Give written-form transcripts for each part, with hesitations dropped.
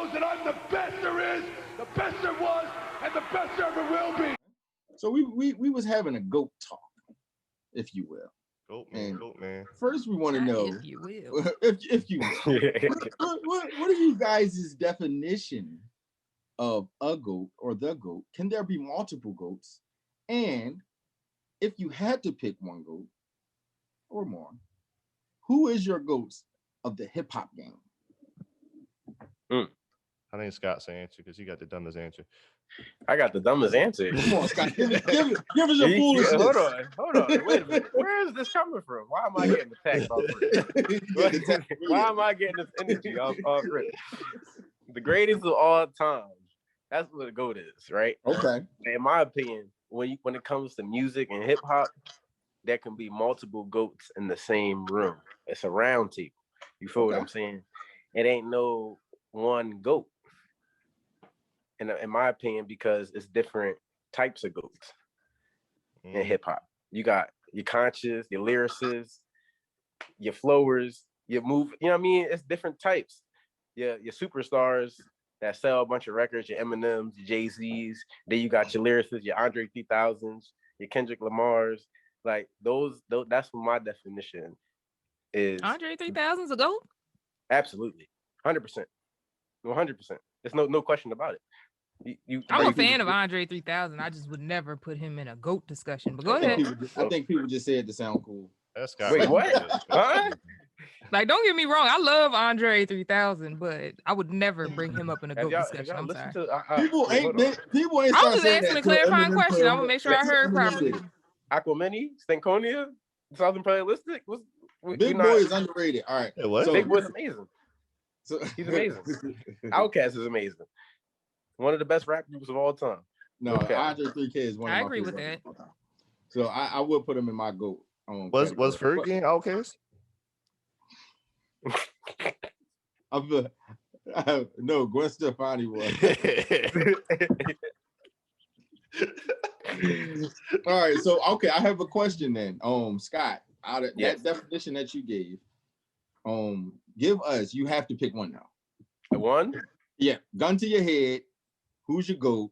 knows that I'm the best there is, the best there was, and the best there ever will be. So we was having a GOAT talk, if you will. Goat man. First, we want to know if you will. if you will. What are you guys' definition of a GOAT or the GOAT? Can there be multiple GOATs? And if you had to pick one GOAT or more, who is your GOATs of the hip hop game? I think Scott's answer because he got the dumbest answer. I got the dumbest answer. Come on, Scott, give us your foolishness. Hold on. Wait a minute. Where is this coming from? Why am I getting attacked off rip? Why am I getting this energy off rip? The greatest of all time. That's what a GOAT is, right? Okay. In my opinion, when it comes to music and hip hop, there can be multiple GOATs in the same room. It's a round table. You feel what I'm saying? It ain't no one GOAT. In my opinion, because it's different types of GOATs in hip hop. You got your conscious, your lyricists, your flowers, your move. You know what I mean? It's different types. Your superstars that sell a bunch of records, your Eminems, your Jay-Z's. Then you got your lyricists, your Andre 3000s, your Kendrick Lamars. Like those. That's what my definition is. Andre 3000's a GOAT? Absolutely, 100%, 100%. There's no question about it. I'm a fan of Andre 3000. I just would never put him in a GOAT discussion. But go ahead. I think people just said it to sound cool. That's Scott. Wait, what? Huh? Like, don't get me wrong. I love Andre 3000, but I would never bring him up in a GOAT discussion. I'm sorry. People ain't. I'm just asking a clarifying question. I want to make sure I heard properly. Aquamini, Stankonia, Southern Playalistic. Big Boy is underrated. All right. Hey, what? So, Big Boy's amazing. He's amazing. Outkast is amazing. One of the best rap groups of all time. No, Andre 3K is one of my I agree with that. So I will put him in my GOAT. Was Fergie Outkast? No, Gwen Stefani was. All right, so okay, I have a question then. Scott, out of that definition that you gave, give us. You have to pick one now. One? Yeah, gun to your head. Who's your GOAT?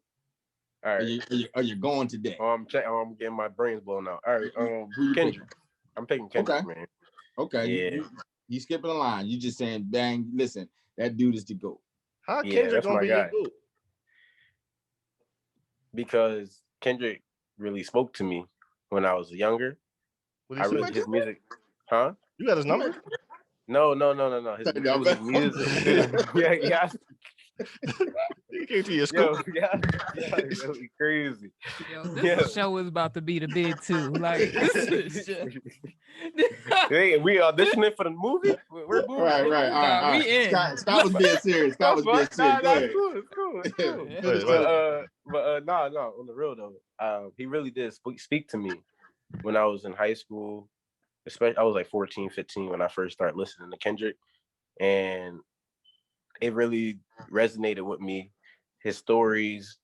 All right. Are you going today? I'm getting my brains blown out. All right. Kendrick. I'm picking Kendrick, man. Okay. Yeah. You skipping a line. You just saying, bang, listen, that dude is the GOAT. How Kendrick gonna be your GOAT? Because Kendrick really spoke to me when I was younger. I really his music. Huh? You got his number? No. His music. Yeah. You came to your school. It's really crazy. Yo, this show is about to be the big two. Like, hey, we auditioning for the movie. We're moving. Right. All right. We in. Scott was being serious. It's cool. But on the real though, he really did speak to me when I was in high school. Especially, I was like 14, 15 when I first started listening to Kendrick, and it really resonated with me. His stories,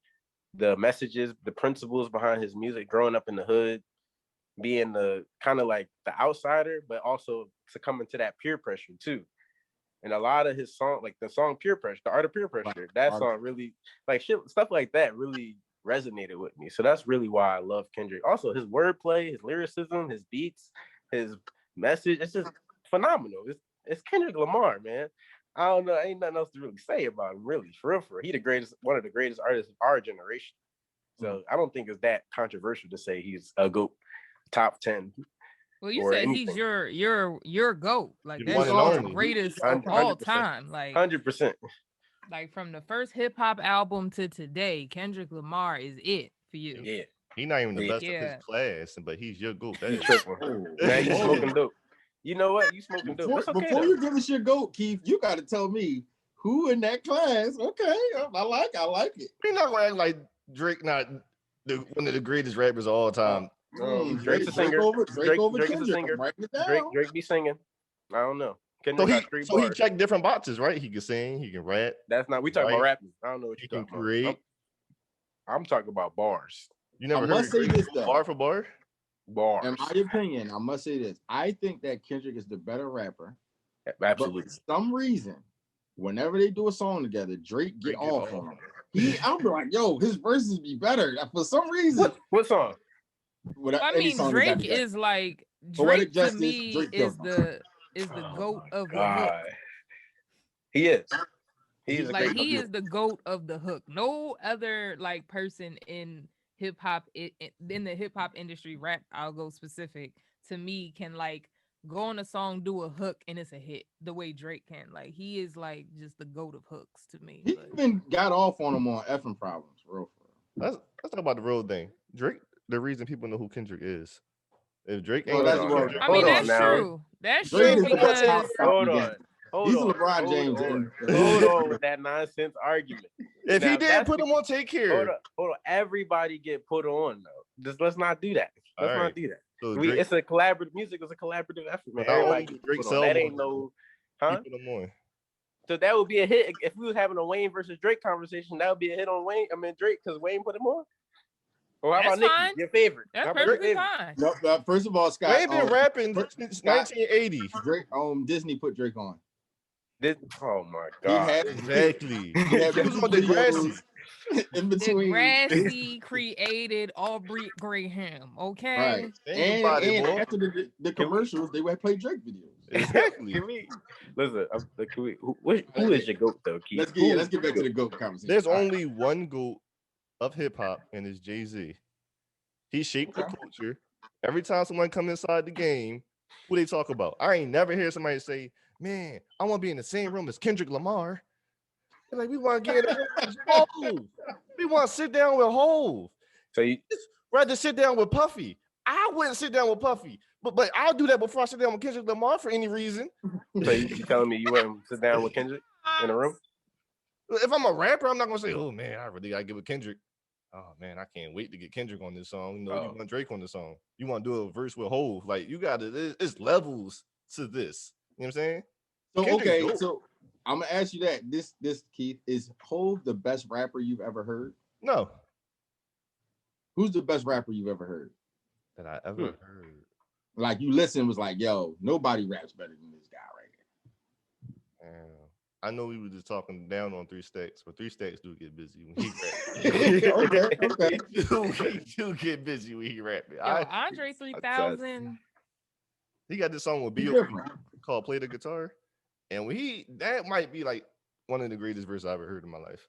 the messages, the principles behind his music, growing up in the hood, being the kind of like the outsider, but also succumbing to that peer pressure too. And a lot of his song, like the song Peer Pressure, the Art of Peer Pressure, that song really, like stuff like that really resonated with me. So that's really why I love Kendrick. Also his wordplay, his lyricism, his beats, his message, it's just phenomenal. It's Kendrick Lamar, man. I don't know. Ain't nothing else to really say about him, really. For real. He one of the greatest artists of our generation. So I don't think it's that controversial to say he's a GOAT, top 10. Well, you said anything. He's your GOAT. Like that's the greatest of all time. Like 100%. Like from the first hip hop album to today, Kendrick Lamar is it for you. Yeah. He's not even the best of his class, but he's your GOAT. That is man, you smoking dope. You know what? You smoking dope. Before you give us your GOAT, Keith, you got to tell me who in that class. Okay, I like it. He's not gonna act like Drake, not one of the greatest rappers of all time. Drake's a singer. Drake is a singer. Drake be singing. I don't know. So he checked different boxes, right? He can sing, he can rap. That's not. We talking about rapping. I don't know what you're talking create. about. I'm talking about bars. You never heard this though. Bar for bar? Bars. In my opinion, I must say this. I think that Kendrick is the better rapper. Absolutely. But for some reason, whenever they do a song together, Drake get Drake get off off. on him. I'm like, yo, his verses be better for some reason. What song? I mean, Drake is like Drake to me is the GOAT of the hook. He is. He's like he is the GOAT of the hook. No other like person in hip hop in the hip hop industry, rap, I'll go specific, to me can like go on a song, do a hook, and it's a hit the way Drake can. Like he is like just the GOAT of hooks to me. He even got off on him on effing problems, real. Let's talk about the road thing. Drake, the reason people know who Kendrick is. If Drake ain't, that's true. That's true because hold on. He's a LeBron James. Hold on with that nonsense argument. If he did put him on Take Care. Hold on. Everybody get put on though. Just let's not do that. Let's not do that. So it's a collaborative music. It's a collaborative effort, man. Everybody Drake that ain't no, huh? So that would be a hit if we was having a Wayne versus Drake conversation. That would be a hit on Wayne. I mean Drake because Wayne put him on. Or how about Nicki, your favorite? That's perfectly fine. No, first of all, Scott, Wayne been rapping since 1980. Drake, Disney put Drake on. Oh my God! Exactly. He was on Degrassi. In between, Degrassi created Aubrey Graham. Okay, right? And after the commercials, they would play Drake videos. Exactly. Listen, who is your GOAT though, Keith? Let's get back to the GOAT conversation. There's only one GOAT of hip hop, and it's Jay-Z. He shaped the culture. Every time someone come inside the game, who they talk about? I ain't never hear somebody say, "Man, I want to be in the same room as Kendrick Lamar." They're like, we want to get in Hove. We want to sit down with Hove. So you rather sit down with Puffy. I wouldn't sit down with Puffy, but I'll do that before I sit down with Kendrick Lamar for any reason. So you telling me you wouldn't sit down with Kendrick in a room? If I'm a rapper, I'm not gonna say, "Oh man, I really gotta get with Kendrick." Oh man, I can't wait to get Kendrick on this song. You want Drake on the song. You want to do a verse with Hove. Like you gotta, it's levels to this. You know what I'm saying? So Kendrick dope. So I'm gonna ask you that. This Keith, is Hove the best rapper you've ever heard? No. Who's the best rapper you've ever heard? That I ever heard. Like you listen was like, yo, nobody raps better than this guy right here. I know we were just talking down on 3 Stacks, but 3 Stacks do get busy when he raps. Okay. He do get busy when he rapping. Andre 3000. He got this song with B.i.g called "Play the Guitar," and that might be like one of the greatest verses I ever heard in my life.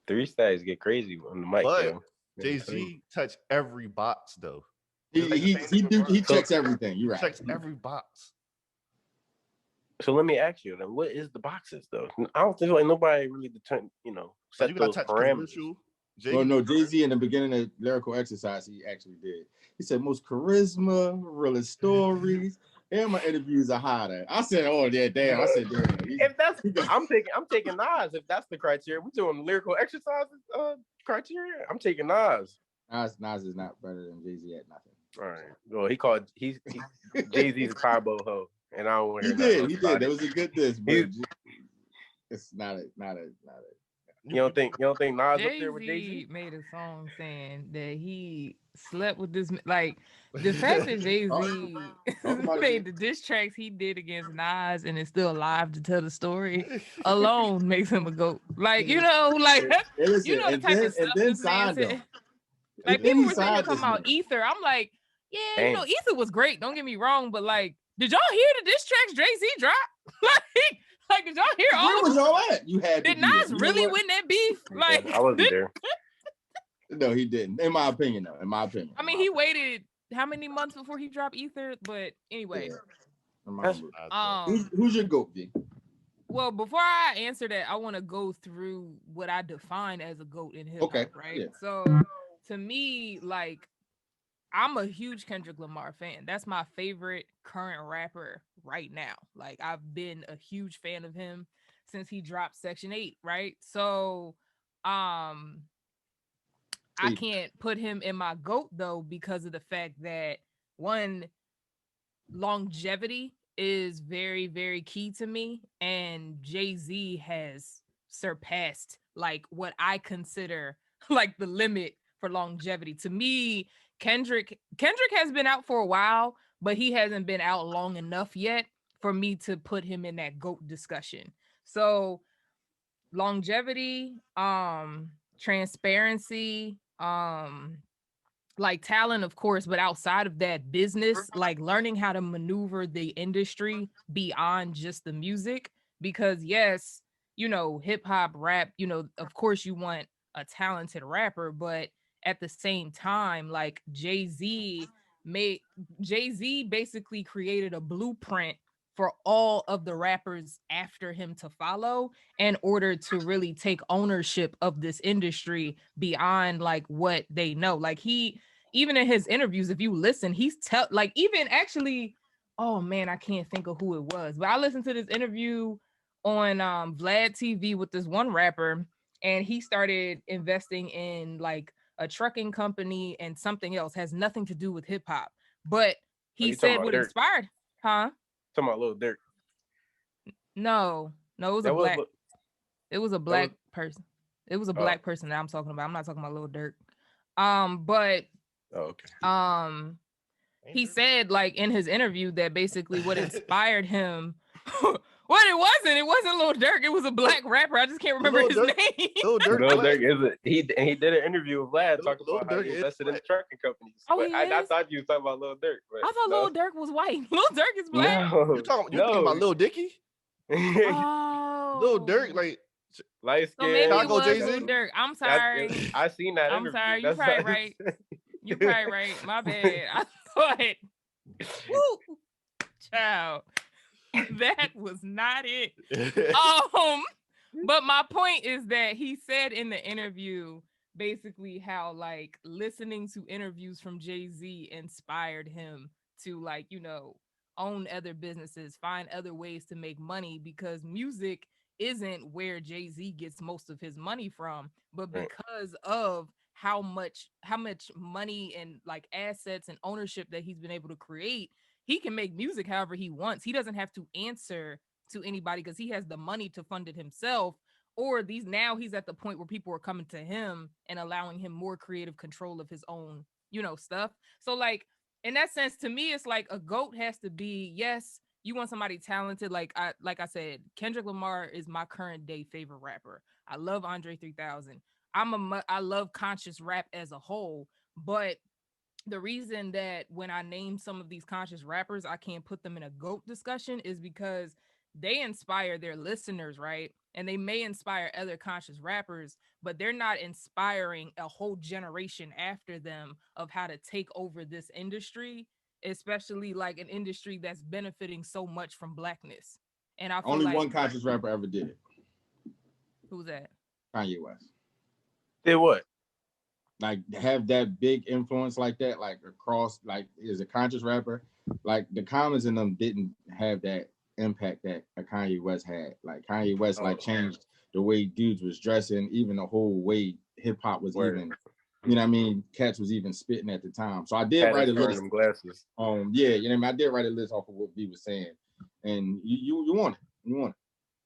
3 Stacks get crazy on the mic. But Jay-Z touched every box though. He checks everything. You're right. Checks every box. So let me ask you then, what is the boxes though? I don't think like nobody really set those parameters. No, Jay-Z in the beginning of Lyrical Exercise, he actually did. He said most charisma, realest stories, and my interviews are hotter. I said, oh yeah, damn. I said, damn. If that's I'm taking Nas if that's the criteria. We're doing Lyrical Exercises criteria. I'm taking Nas. Nas is not better than Jay-Z at nothing. All right. Well, he's Jay-Z's a combo hoe. And I don't want to hear He did. That was a good diss, but it's not a. You don't think Nas Jay-Z up there with Jay-Z? Made a song saying that he slept with this. Like the fact that Jay-Z made the diss tracks he did against Nas and is still alive to tell the story alone makes him a GOAT. Like the type of stuff this man said. Like people were saying come out Ether. I'm like, yeah, Ether was great. Don't get me wrong, but like. Did y'all hear the diss tracks Jay-Z dropped? like, did y'all hear all? Where was y'all at? You had. Did Nas really win that beef? Like, I wasn't there. No, he didn't. In my opinion, though. In my opinion. I mean, he waited how many months before he dropped Ether? But anyway, who's your GOAT, V? Well, before I answer that, I want to go through what I define as a GOAT in hip hop. Okay. Right. Yeah. So, to me, like. I'm a huge Kendrick Lamar fan. That's my favorite current rapper right now. Like I've been a huge fan of him since he dropped Section 8, right? So I can't put him in my GOAT though because of the fact that one, longevity is very, very key to me, and Jay-Z has surpassed like what I consider like the limit for longevity. To me, Kendrick has been out for a while, but he hasn't been out long enough yet for me to put him in that GOAT discussion. So longevity, transparency, like talent, of course, but outside of that, business, like learning how to maneuver the industry beyond just the music. Because yes, you know, hip hop, rap, you know, of course you want a talented rapper, but at the same time, like made Jay-Z basically created a blueprint for all of the rappers after him to follow in order to really take ownership of this industry beyond like what they know. Like he, even in his interviews, if you listen, like even actually, oh man, I can't think of who it was, but I listened to this interview on Vlad TV with this one rapper, and he started investing in like a trucking company and something else has nothing to do with hip hop. But he said what inspired, huh? Talking about Lil Durk. No, it was it was a black person. It was a black person that I'm talking about. I'm not talking about Lil Durk. But okay. He said like in his interview that basically what inspired him. Well, it wasn't Lil Durk. It was a black rapper. I just can't remember his name. Lil Durk is he did an interview with Vlad talking about how he invested in the trucking companies. Oh, but I thought you were talking about Lil Durk. But I thought Lil Durk was white. Lil Durk is black. No, you talking about Lil Dicky? Oh, Lil Durk, like light skin. So maybe it was Jay-Z? Lil Durk. I'm sorry. I seen that. I'm sorry. You're probably right. You're probably right. My bad. I thought. Woo, child. That was not it. But my point is that he said in the interview basically how like listening to interviews from Jay-Z inspired him to like, you know, own other businesses, find other ways to make money, because music isn't where Jay-Z gets most of his money from, but because of how much money and like assets and ownership that he's been able to create, he can make music however he wants. He doesn't have to answer to anybody because he has the money to fund it himself. Or now he's at the point where people are coming to him and allowing him more creative control of his own, you know, stuff. So like in that sense, to me, it's like a GOAT has to be, yes, you want somebody talented. Like I said, Kendrick Lamar is my current day favorite rapper. I love Andre 3000. I love conscious rap as a whole, but the reason that when I name some of these conscious rappers, I can't put them in a GOAT discussion is because they inspire their listeners, right? And they may inspire other conscious rappers, but they're not inspiring a whole generation after them of how to take over this industry, especially like an industry that's benefiting so much from blackness. And I feel only one conscious rapper ever did it. Who's that? Kanye West. Did what? Like have that big influence like that, like across, like as a conscious rapper, like the Commons in them didn't have that impact that a Kanye West had. Like Kanye West like changed the way dudes was dressing, even the whole way hip hop was even, you know what I mean? Cats was even spitting at the time. So I did write a list. Glasses. Yeah, you know what I mean? I did write a list off of what V was saying, and you want it.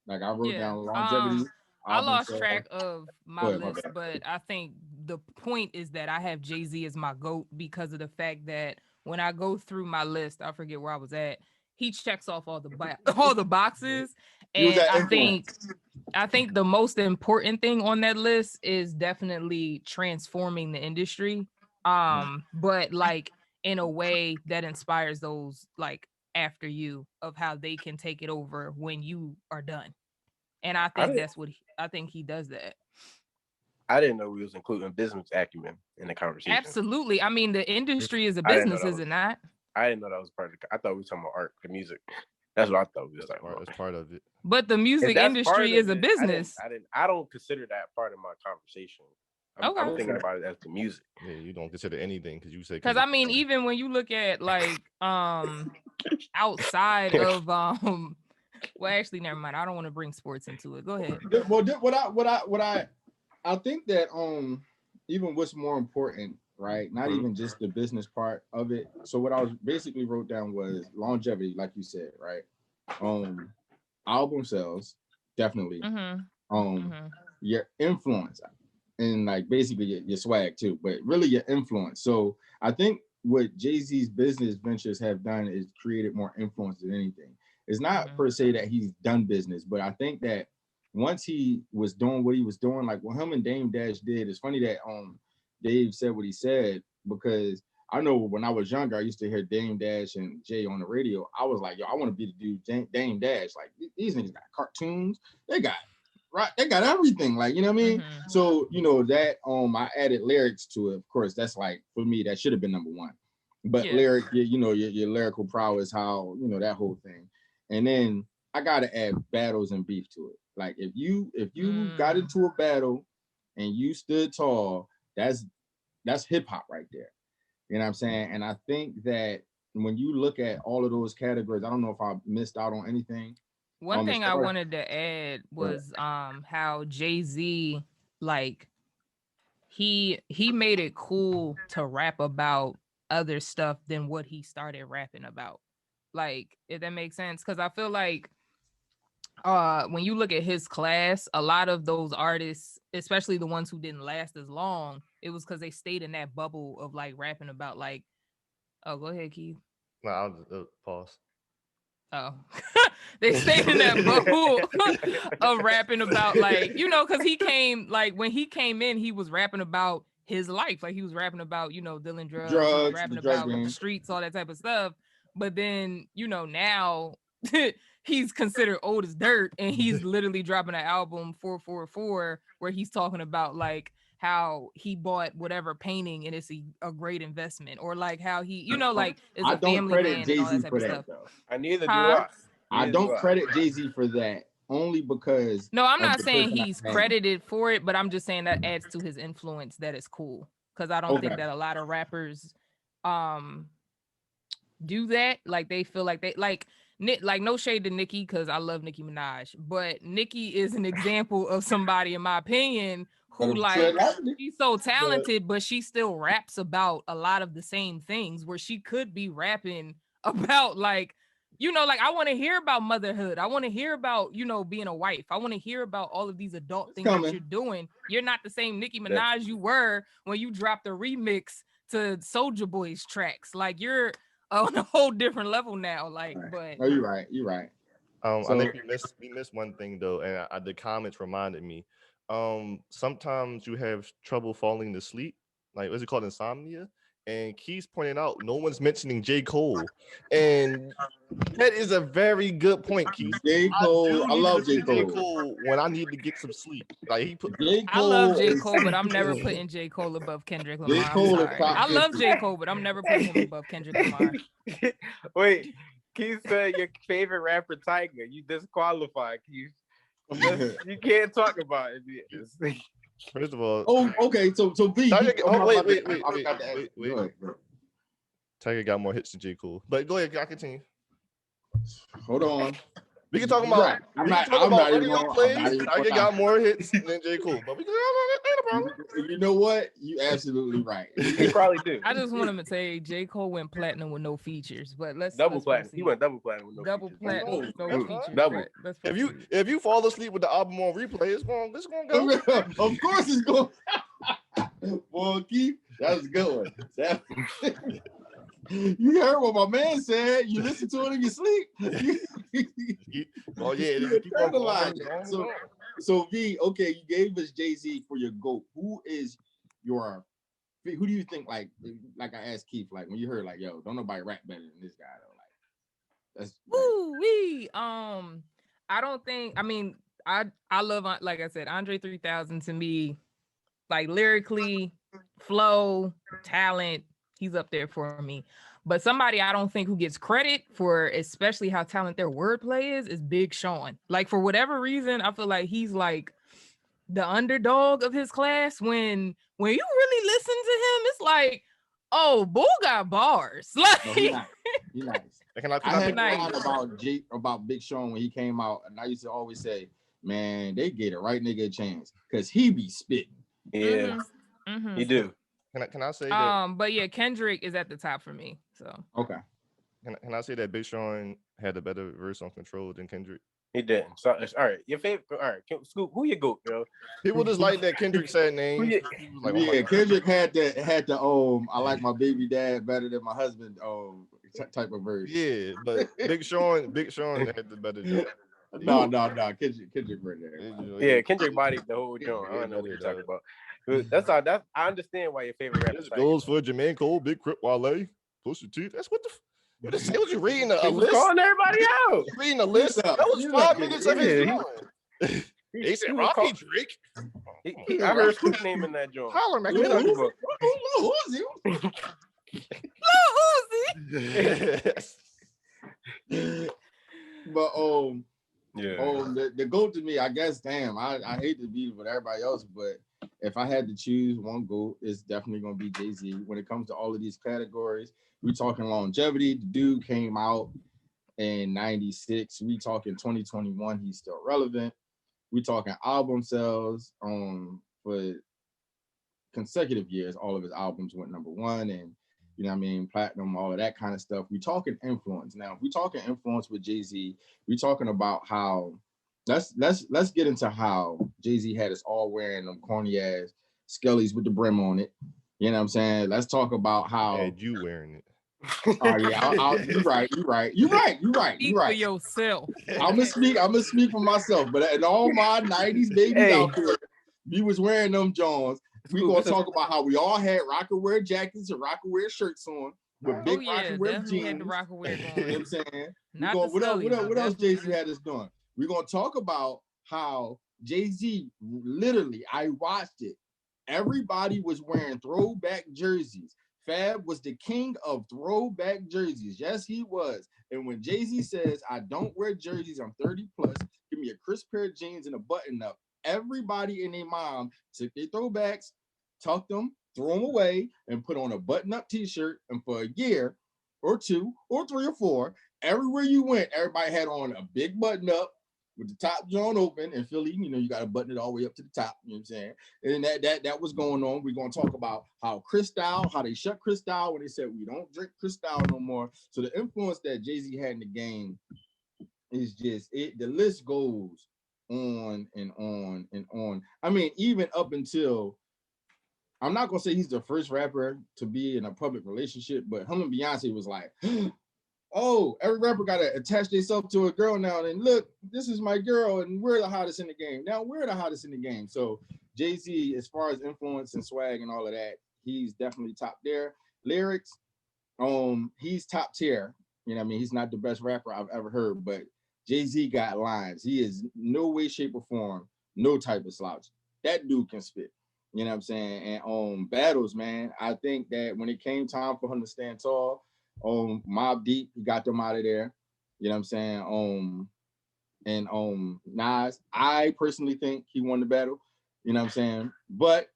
Like I wrote down longevity. I lost track of my list, but I think the point is that I have Jay-Z as my GOAT because of the fact that when I go through my list, I forget where I was at. He checks off all the boxes, and I think the most important thing on that list is definitely transforming the industry. But like in a way that inspires those like after you of how they can take it over when you are done. And I think I think he does that. I didn't know we was including business acumen in the conversation. Absolutely. I mean, the industry is a business, is it not? I didn't know that was part of it. I thought we were talking about art, the music. That's what I thought we was talking about. That's part of it. But the music industry is a business. I don't consider that part of my conversation. I'm thinking about it as the music. Yeah, you don't consider anything because you say. Because I mean, even when you look at like outside of well, actually, never mind. I don't want to bring sports into it. Go ahead. Well, I think that even what's more important, right? Not even just the business part of it. So what I was basically wrote down was longevity, like you said, right? Album sales, definitely. Your influence and like basically your swag too, but really your influence. So I think what Jay-Z's business ventures have done is created more influence than anything. It's not per se that he's done business, but I think that once he was doing what he was doing, like what him and Dame Dash did, it's funny that Dave said what he said, because I know when I was younger, I used to hear Dame Dash and Jay on the radio. I was like, yo, I want to be the dude Dame Dash. Like these niggas got cartoons, they got everything, like, you know what I mean? So, you know, that I added lyrics to it. Of course, that's like, for me, that should have been number one. But lyric, you know, your lyrical prowess, how, you know, that whole thing. And then I gotta add battles and beef to it. Like if you got into a battle and you stood tall, that's hip hop right there. You know what I'm saying? And I think that when you look at all of those categories, I don't know if I missed out on anything. One thing I wanted to add was how Jay-Z, like, he made it cool to rap about other stuff than what he started rapping about. Like, if that makes sense. Because I feel like when you look at his class, a lot of those artists, especially the ones who didn't last as long, it was because they stayed in that bubble of like rapping about like, oh, go ahead, Keith. No, I'll just pause. Oh, they stayed in that bubble of rapping about, like, you know, because he came, like, when he came in, he was rapping about his life. Like, he was rapping about, you know, dealing drugs, he was rapping about the streets, all that type of stuff. But then, you know, now he's considered old as dirt, and he's literally dropping an album 444 where he's talking about, like, how he bought whatever painting and it's a great investment, or like how he, you know, like is a family man and all that type of stuff. I neither do I. I don't credit Jay-Z for that, only because no, I'm not saying he's credited for it, but I'm just saying that adds to his influence. That is cool, because I don't think that a lot of rappers do that. Like they feel like they like no shade to Nicki, because I love Nicki Minaj, but Nicki is an example of somebody, in my opinion, who like she's so talented, but she still raps about a lot of the same things, where she could be rapping about, like, you know, like, I want to hear about motherhood. I want to hear about, you know, being a wife. I want to hear about all of these adult things that you're doing. You're not the same Nicki Minaj you were when you dropped a remix to Soulja Boy's tracks. Like, you're on a whole different level now. Like, but no, you're right. I think we missed one thing though, and the comments reminded me. Sometimes you have trouble falling to sleep. Like, what's it called, insomnia? And Keith's pointing out no one's mentioning J. Cole, and that is a very good point, Keith. J. Cole, I love J. Cole. When I need to get some sleep. Like, he put I love J. Cole, but I'm never putting J. Cole above Kendrick Lamar. I love J. Cole, but I'm never putting him above Kendrick Lamar. Wait, Keith said your favorite rapper Tiger. You disqualified, Keith. You can't talk about it. First of all, okay. So B. Wait. Tiger got more hits than J. Cole, but go ahead, I continue. Hold on. We can talk about. I'm not even plays. Tiger got more hits than J. Cole, but we can. You know what? You absolutely right. He probably do. I just want him to say J. Cole went platinum with no features, but let's platinum. Proceed. He went double platinum with no double features. Platinum with no features. Double. If you fall asleep with the album on replay, it's gonna go. Of course, it's going. Well, Keith, that was a good one. You heard what my man said. You listen to it in your sleep. Oh yeah. So V, okay, you gave us Jay-Z for your GOAT. Who do you think, like I asked Keith, like when you heard like, yo, don't nobody rap better than this guy though? Like that's woo-wee. I don't think, I mean, I love, like I said, Andre 3000 to me, like lyrically, flow, talent, he's up there for me. But somebody I don't think who gets credit for, especially how talented their wordplay is Big Sean. Like, for whatever reason, I feel like he's like the underdog of his class. When you really listen to him, it's like, oh, Bull got bars. Like, no, he's nice. I had nice. about Big Sean when he came out, and I used to always say, man, they gave the right nigga a chance because he be spitting. Yeah, he do. Can I say that? But yeah, Kendrick is at the top for me. So okay. Can I say that Big Sean had a better verse on Control than Kendrick? He didn't. So, all right, your favorite. All right, Scoop, who you go, yo? People just like that Kendrick said name. Kendrick had the I like my baby dad better than my husband. type of version. Yeah, but Big Sean had the better joint. No, Kendrick right there. Yeah, Kendrick bodied the whole joint. I don't know what you're talking about. That's all. I understand why your favorite rapper. This goes for Jermaine Cole, Big Crip, Wale, Pusha T. That's what the. You just say what you reading a list. Calling everybody out. Reading a list. That was 5 minutes of his joint. He said Rocky Drake. I heard Snoop name in that joint. Holler, man. But the GOAT to me, I guess, damn, I hate to be with everybody else, but if I had to choose one GOAT, it's definitely gonna be Jay-Z. When it comes to all of these categories, we talking longevity. The dude came out in 96. We talking 2021, he's still relevant. We talking album sales for consecutive years. All of his albums went #1, and you know what I mean, platinum, all of that kind of stuff. We talking influence. Now, if we talking influence with Jay-Z, we talking about how let's get into how Jay-Z had us all wearing them corny ass Skellies with the brim on it. You know what I'm saying? Let's talk about how had you wearing it. Oh yeah, you're right. You're right. Speak for yourself. I'm gonna speak for myself. But in all my '90s babies out there, we was wearing them Jones. We gonna talk about how we all had rocker-wear jackets and rocker-wear shirts on with big rocker-wear jeans. Had the rocker-wear going. You know what I'm saying? What else Jay-Z had us doing? We're gonna talk about how Jay-Z literally, I watched it. Everybody was wearing throwback jerseys. Fab was the king of throwback jerseys. Yes, he was. And when Jay-Z says, I don't wear jerseys, I'm 30 plus, give me a crisp pair of jeans and a button up, everybody and their mom took their throwbacks, tucked them, threw them away, and put on a button-up t-shirt. And for a year or 2 or 3 or 4, everywhere you went, everybody had on a big button-up with the top joint open. In Philly, you know, you got to button it all the way up to the top. You know what I'm saying? And that was going on. We're going to talk about how Cristal, how they shut Cristal when they said we don't drink Cristal no more. So the influence that Jay-Z had in the game is just it. The list goes on and on and on. I mean, even up until, I'm not gonna say he's the first rapper to be in a public relationship, but him and Beyonce was like, oh, every rapper gotta attach themselves to a girl now. And look, this is my girl, and we're the hottest in the game. Now we're the hottest in the game. So Jay-Z, as far as influence and swag and all of that, he's definitely top there. Lyrics, he's top tier. You know what I mean? He's not the best rapper I've ever heard, but Jay-Z got lines. He is no way, shape, or form, no type of slouch. That dude can spit. You know what I'm saying? And battles, man, I think that when it came time for him to stand tall, Mobb Deep, he got them out of there. You know what I'm saying? And Nas, I personally think he won the battle. You know what I'm saying? But,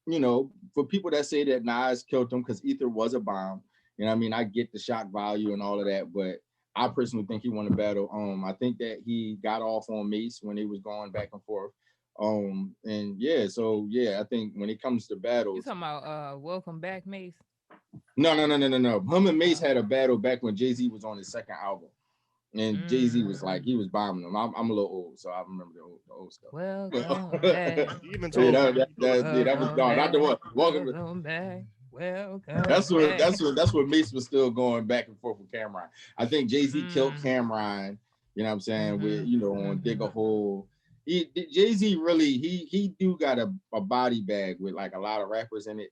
you know, for people that say that Nas killed him because Ether was a bomb, you know what I mean? I get the shock value and all of that, but I personally think he won the battle. I think that he got off on Mace when he was going back and forth. And yeah, so yeah, I think when it comes to battles, you talking about Welcome Back, Mace? No. Him and Mace had a battle back when Jay-Z was on his second album, and Jay-Z was like, he was bombing them. I'm a little old, so I remember the old stuff. Welcome back. Even told that was gone. Not the one. Welcome back. Welcome. That's what Mace was still going back and forth with Cameron. I think Jay-Z killed Cameron. You know what I'm saying? With on Dig a Hole. Jay-Z really he do got a body bag with like a lot of rappers in it.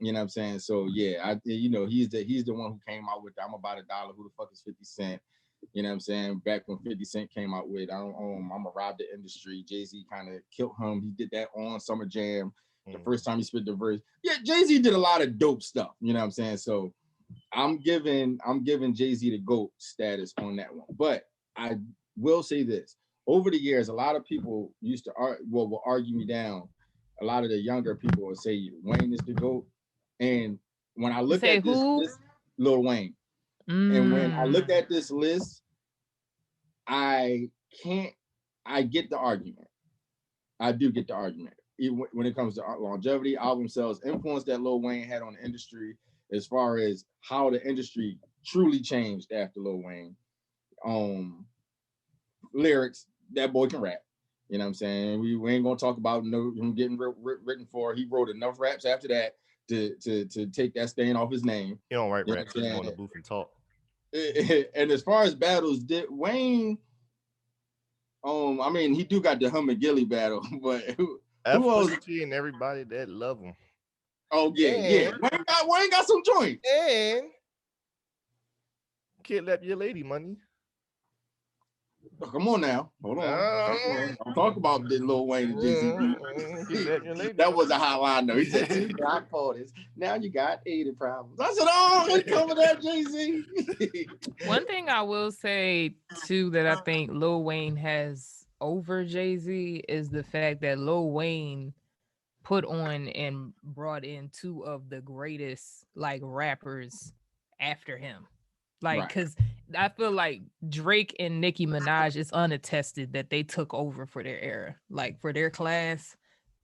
You know what I'm saying? So yeah, he's the one who came out with I'm about $1. Who the fuck is 50 Cent? You know what I'm saying? Back when 50 Cent came out with I'm gonna rob the industry. Jay-Z kind of killed him. He did that on Summer Jam. The first time he spit the verse. Yeah, Jay-Z did a lot of dope stuff. You know what I'm saying? So I'm giving Jay-Z the GOAT status on that one. But I will say this. Over the years, a lot of people will argue me down. A lot of the younger people will say Wayne is the GOAT. And when I look at this list, Lil Wayne. And when I look at this list, I get the argument. I do get the argument. Even when it comes to longevity, album sales, influence that Lil Wayne had on the industry, as far as how the industry truly changed after Lil Wayne. Lyrics, that boy can rap. You know what I'm saying? We ain't gonna talk about him getting written for. He wrote enough raps after that to take that stain off his name. He don't write raps. He go in the booth and talk. And as far as battles, did Wayne, I mean, he do got the Gilly battle, but who else? FWG and everybody that love him. Oh yeah. Wayne got some joints. And kidnap your lady money. Oh, come on now, hold on. I'm talking about the Lil Wayne and Jay-Z. That was a hot line though. He said, "You got this. Now you got 80 problems." I said, "Oh, let's cover that, Jay-Z." One thing I will say too that I think Lil Wayne has over Jay-Z is the fact that Lil Wayne put on and brought in two of the greatest like rappers after him. Like, because I feel like Drake and Nicki Minaj is unattested that they took over for their era. Like, for their class,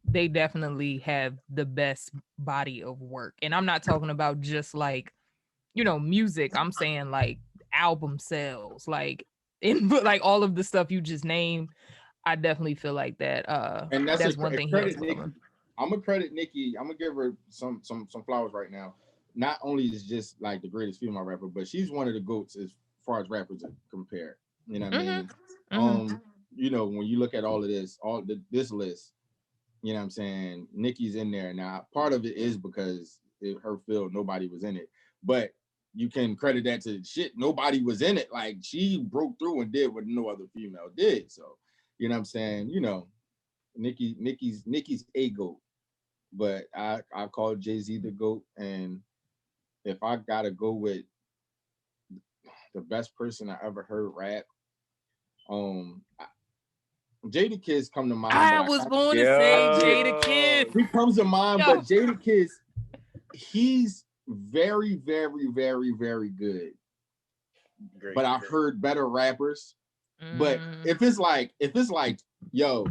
they definitely have the best body of work. And I'm not talking about just like, you know, music. I'm saying like album sales, like in like all of the stuff you just named. I definitely feel like that. And that's one thing. I'm gonna credit Nicki. I'm gonna give her some flowers right now. Not only is just like the greatest female rapper, but she's one of the GOATs as far as rappers are compared. You know what I mean? You know, when you look at all of this, this list, you know what I'm saying? Nicki's in there. Now, part of it is because her field, nobody was in it. But you can credit that to shit. Nobody was in it. Like, she broke through and did what no other female did. So, you know what I'm saying? You know, Nicki's a GOAT. But I call Jay-Z the GOAT. And if I gotta go with the best person I ever heard rap, Jadakiss come to mind. I was going to say Jadakiss. He comes to mind, but Jadakiss, he's very, very, very, very good. But I've heard better rappers. But if it's like, yo,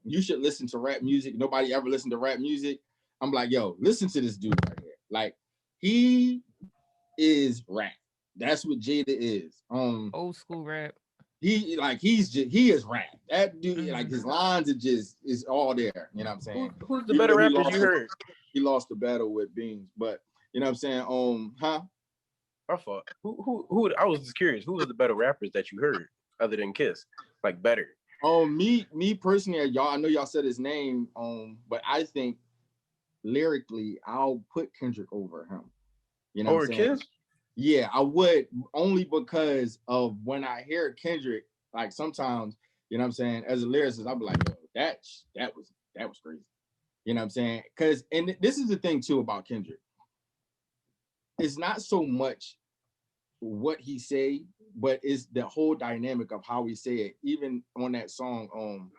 you should listen to rap music. Nobody ever listened to rap music. I'm like, yo, listen to this dude right here. Like, he is rap. That's what Jada is. Old school rap. He is rap. That dude, like, his lines is all there. You know what I'm saying? Who's the better rapper you heard? He lost the battle with Beans, but you know what I'm saying? I thought who I was just curious. Who was the better rappers that you heard other than Kiss? Like, better. Me personally, y'all. I know y'all said his name. But I think lyrically, I'll put Kendrick over him. You know, over Kiss. Yeah, I would, only because of when I hear Kendrick, like sometimes, you know what I'm saying, as a lyricist, I'll be like, yo, that was crazy. You know what I'm saying? Because, and this is the thing too about Kendrick. It's not so much what he say, but it's the whole dynamic of how he say it. Even on that song,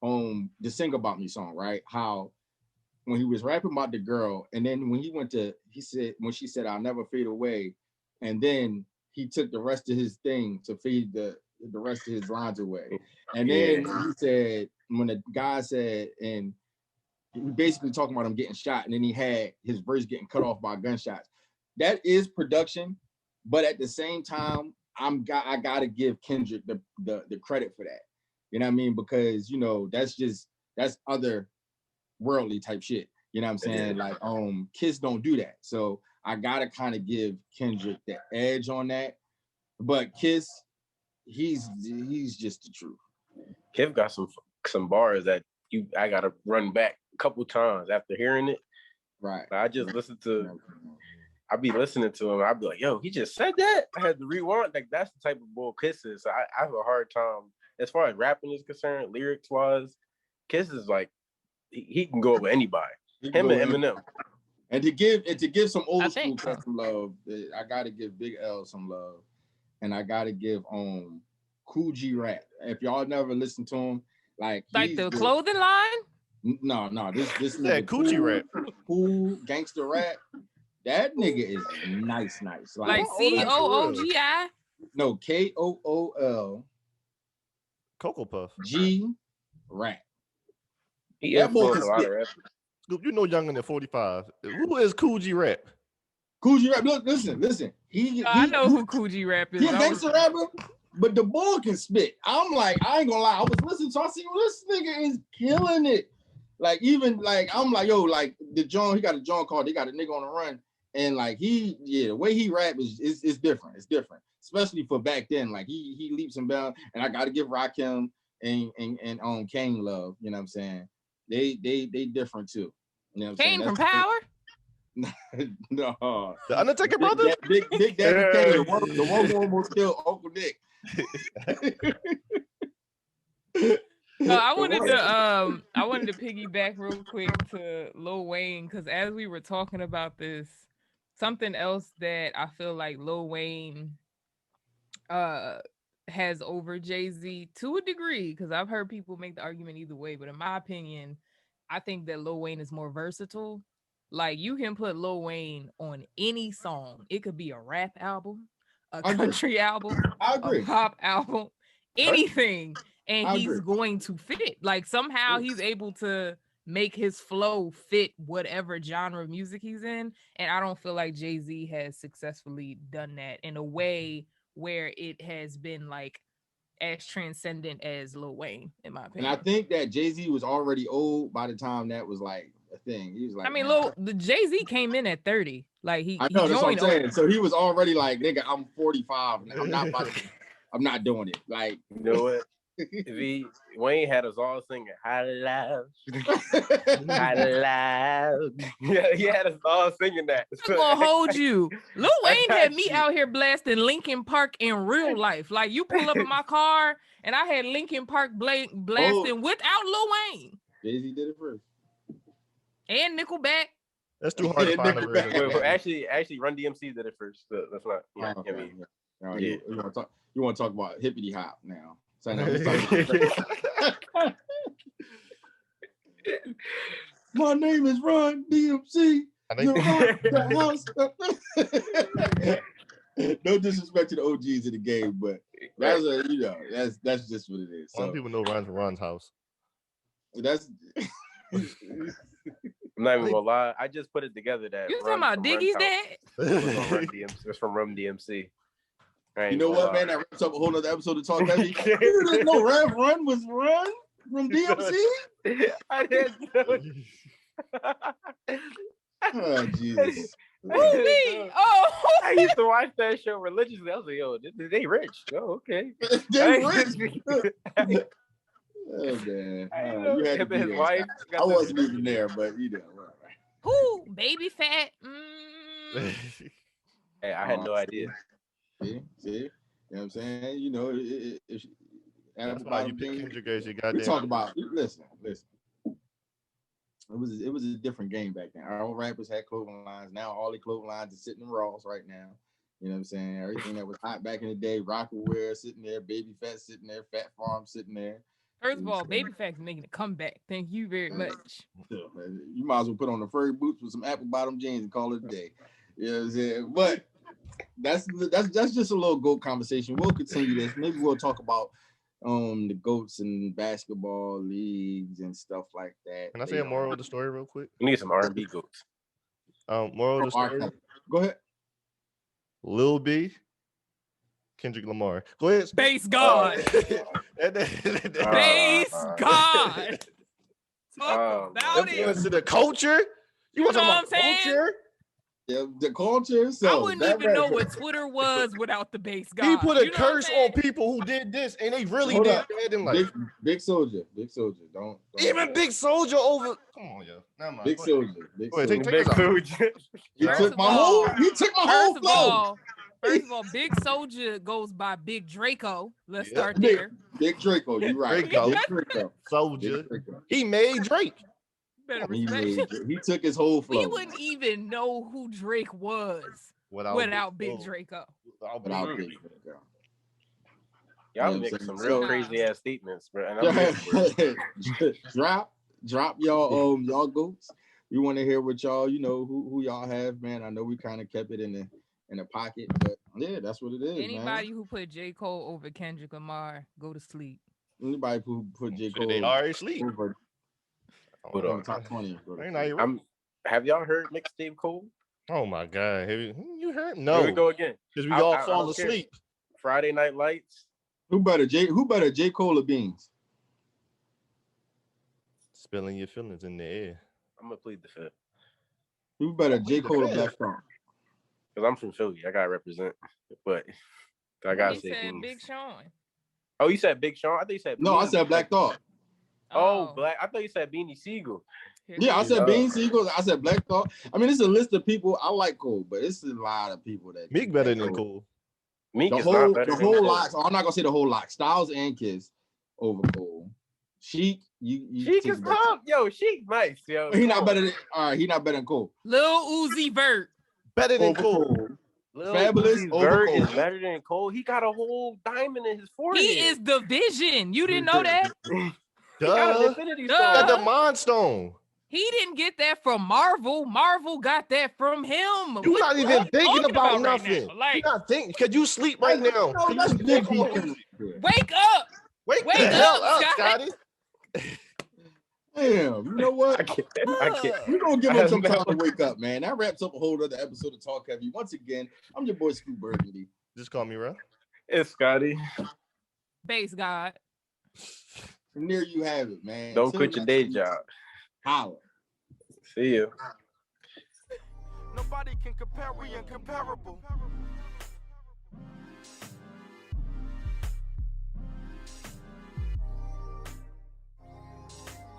the Sing About Me song, right? How when he was rapping about the girl, and then when when she said, "I'll never fade away," and then he took the rest of his thing to fade the rest of his lines away. And then he said, when the guy said, and he basically talking about him getting shot, and then he had his verse getting cut off by gunshots. That is production, but at the same time, I gotta give Kendrick the credit for that. You know what I mean? Because, you know, that's other worldly type shit. You know what I'm saying? Like, Kiss don't do that. So I gotta kind of give Kendrick the edge on that. But Kiss, he's just the truth. Kev got some bars that I gotta run back a couple times after hearing it. Right. I just listened to. I be listening to him. I'd be like, yo, he just said that. I had to rewind. Like, that's the type of bull Kiss is. So I have a hard time as far as rapping is concerned, lyrics wise. Kiss is like, he can go over anybody. Him and Eminem. And to give some old school cats some love, I gotta give Big L some love, and I gotta give Kool G.O.A.T. If y'all never listened to him, like the clothing line. No, this is that Coochie rap, cool gangster rap. That nigga is nice. Like COOGI. No, KOOL. Cocoa Puff. G.O.A.T. He influenced a lot of rappers. Scoop, you know younger than 45. Who is Kool G.O.A.T? Kool G.O.A.T. Look, listen. I know who Kool G.O.A.T. is. He a gangster rapper, but the boy can spit. I'm like, I ain't gonna lie. I was listening, so I see this nigga is killing it. Like, even like, I'm like, yo, like the John, he got a John called. They got a nigga on the run, And like the way he rap is different. It's different, especially for back then. Like he leaps and bounds, and I got to give Rakim and Kane love. You know what I'm saying? They different too. You know what I'm saying? Kane from Power. No, The Undertaker brothers. Big Daddy Kane, the one who almost killed Uncle Nick. No, I wanted to piggyback real quick to Lil Wayne, because as we were talking about this, something else that I feel like Lil Wayne has over Jay-Z to a degree, because I've heard people make the argument either way, but in my opinion, I think that Lil Wayne is more versatile. Like, you can put Lil Wayne on any song. It could be a rap album, a country album, a pop album, anything, and he's going to fit. Like, somehow he's able to make his flow fit whatever genre of music he's in. And I don't feel like Jay-Z has successfully done that in a way where it has been like as transcendent as Lil Wayne, in my opinion. And I think that Jay-Z was already old by the time that was like a thing. He was like, I mean, the Jay-Z came in at 30. Like he I know, he that's what I'm saying. old. So he was already like, nigga, I'm 45 now. I'm not doing it. Like, you know what? Wayne had us all singing "High Live, High Live." Yeah, he had us all singing that. I'm gonna hold you. Lil Wayne had me out here blasting Linkin Park in real life. Like, you pull up in my car and I had Linkin Park blasting without Lil Wayne. Jay-Z did it first. And Nickelback. That's too hard to find a version. Well, actually, Run DMC did it first. So that's not. You want to talk about hippity hop now? So no, my name is Run DMC. No disrespect to the OGs of the game, but that's just what it is. Some people know Ron's house. That's. I'm not even gonna lie. I just put it together that you talking about Diggie's dad? It's from Rum DMC. You know what, man? That wraps up a whole other episode of Talk Hvy. You didn't know Run was Run from DMC? I didn't know. Oh, Jesus. I used to watch that show religiously. I was like, yo, they rich. Oh, okay. They rich. Oh, man. You had to be there. I wasn't even there, but you know. Who? Baby fat? Hey, I had no idea. See? You know what I'm saying? You know, that's why you pick Kendrick as your goddamn. We talk about, listen. It was a different game back then. Our old rappers had clothing lines. Now all the clothing lines are sitting in Ross right now. You know what I'm saying? Everything that was hot back in the day, Rockaware sitting there, Baby Fat sitting there, Fat Farm sitting there. First of all, Baby Fat's making a comeback. Thank you very much. You might as well put on the furry boots with some apple bottom jeans and call it a day. You know what I'm saying? But that's just a little GOAT conversation. We'll continue this. Maybe we'll talk about the GOATs and basketball leagues and stuff like that. Can I say a moral of the story real quick? We need some R&B GOATs. Moral of the story. Go ahead. Lil B, Kendrick Lamar. Go ahead. Space God. Space God. Talk about it. To the culture. You want to talk about culture? Yeah, the culture. So I wouldn't even know what Twitter was without the base God. He put a curse on people who did this, and they really did bad in life. Big Soulja. Don't even Big Soulja over. Come on, yo. Never mind. Big Soulja. Big Soulja. He took my whole flow. First of all, Big Soulja goes by Big Draco. Let's start there. Big Draco, you're right. Draco. Soulja. He made Drake. He took his whole flow. We wouldn't even know who Drake was without Big Draco. Without Big Draco. Y'all making some real crazy ass statements, bro. Drop y'all GOATs. We want to hear what y'all, who y'all have, man. I know we kind of kept it in the pocket, but yeah, that's what it is. Anybody who put J. Cole over Kendrick Lamar, go to sleep. Anybody who put J. Cole, they already sleep. Over top 20. Have y'all heard Mixtape Cole? Oh my God, you heard? No. Here we go again. Because we all fall asleep. Friday Night Lights. Who better J. Cole or Beans? Spilling your feelings in the air. I'm gonna plead the fifth. Who better J. Cole or Black Thought? because I'm from Philly. I gotta represent, but I gotta He say said Beanie. Big Sean. Oh, you said Big Sean? I thought you said No, Beanie. I said Black Thought. Oh, Black. I thought you said Beanie Siegel. Yeah, I said Bean Siegel. I said Black Thought. I mean, it's a list of people. I like Cole, but it's a lot of people that Meek better than Cole. Meek the is whole, not better the than whole Cole. lot. So I'm not gonna say the whole lot. Styles and Kiss over Cole. Sheik, you Sheik take is it back. top. Yo, Sheik nice, yo. He not better than he not better than Cole. Lil Uzi Vert. Better than Over Cole. Lil Fabulous Uzi over Vert Cole. is better than Cole. He got a whole diamond in his forehead. He is the Vision. You didn't know that? He got an Duh. Infinity Duh. Stone. Got the Mind Stone. He didn't get that from Marvel. Marvel got that from him. You're not even thinking talking about right nothing. now? Like, You're not thinking because you sleep right now. No, that's Think Biggie. on Uzi. wake up. Wake Wake the hell up, up, Scotty. Scotty. Damn, you know what? I can't. We're gonna give I him have some time no- to wake up, man. That wraps up a whole other episode of Talk Heavy. Once again, I'm your boy Scoop Burgundy. Just call me Ralph. It's Scotty. Base God. And there you have it, man. Don't Until quit your next day week, job. holla. See you. Nobody can compare, we incomparable.